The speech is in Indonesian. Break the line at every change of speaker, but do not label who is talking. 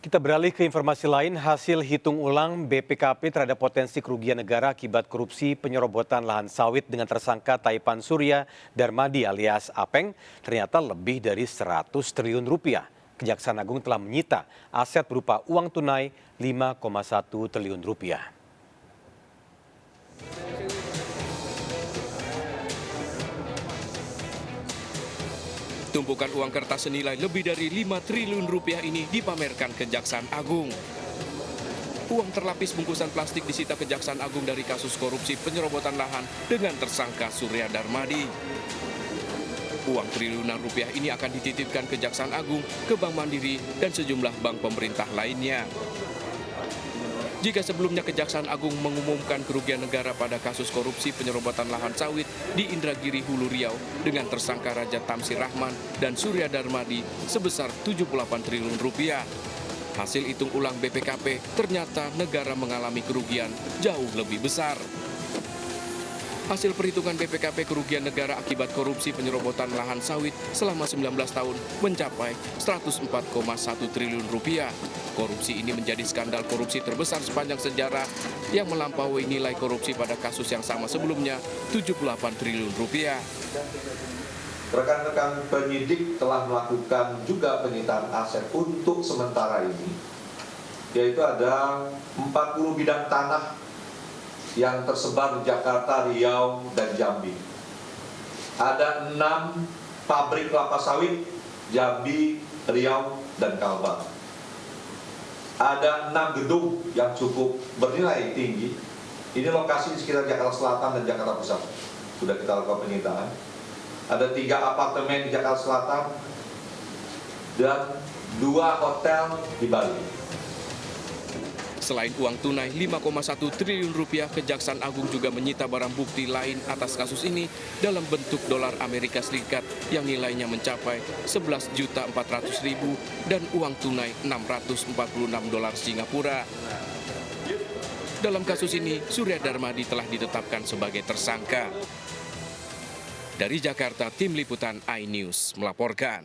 Kita beralih ke informasi lain, hasil hitung ulang BPKP terhadap potensi kerugian negara akibat korupsi penyerobotan lahan sawit dengan tersangka Taipan Surya Darmadi alias Apeng ternyata lebih dari 100 triliun rupiah. Kejaksaan Agung telah menyita aset berupa uang tunai 5,1 triliun rupiah.
Tumpukan uang kertas senilai lebih dari 5 triliun rupiah ini dipamerkan Kejaksaan Agung. Uang terlapis bungkusan plastik disita Kejaksaan Agung dari kasus korupsi penyerobotan lahan dengan tersangka Surya Darmadi. Uang triliunan rupiah ini akan dititipkan Kejaksaan Agung ke Bank Mandiri dan sejumlah bank pemerintah lainnya. Jika sebelumnya Kejaksaan Agung mengumumkan kerugian negara pada kasus korupsi penyerobotan lahan sawit di Indragiri, Hulu Riau dengan tersangka Raja Tamsir Rahman dan Surya Darmadi sebesar 78 triliun rupiah. Hasil hitung ulang BPKP ternyata negara mengalami kerugian jauh lebih besar. Hasil perhitungan BPKP kerugian negara akibat korupsi penyerobotan lahan sawit selama 19 tahun mencapai 104,1 triliun rupiah. Korupsi ini menjadi skandal korupsi terbesar sepanjang sejarah yang melampaui nilai korupsi pada kasus yang sama sebelumnya, 78 triliun rupiah.
Rekan-rekan penyidik telah melakukan juga penyitaan aset untuk sementara ini, yaitu ada 40 bidang tanah yang tersebar di Jakarta, Riau, dan Jambi. Ada 6 pabrik kelapa sawit, Jambi, Riau, dan Kalbar. Ada 6 gedung yang cukup bernilai tinggi. Ini lokasi di sekitar Jakarta Selatan dan Jakarta Pusat. Sudah kita lakukan penyitaan. Ada 3 apartemen di Jakarta Selatan dan 2 hotel di Bali.
Selain uang tunai 5,1 triliun rupiah, Kejaksaan Agung juga menyita barang bukti lain atas kasus ini dalam bentuk dolar Amerika Serikat yang nilainya mencapai 11.400.000 dan uang tunai 646 dolar Singapura. Dalam kasus ini, Surya Darmadi telah ditetapkan sebagai tersangka. Dari Jakarta, Tim Liputan iNews melaporkan.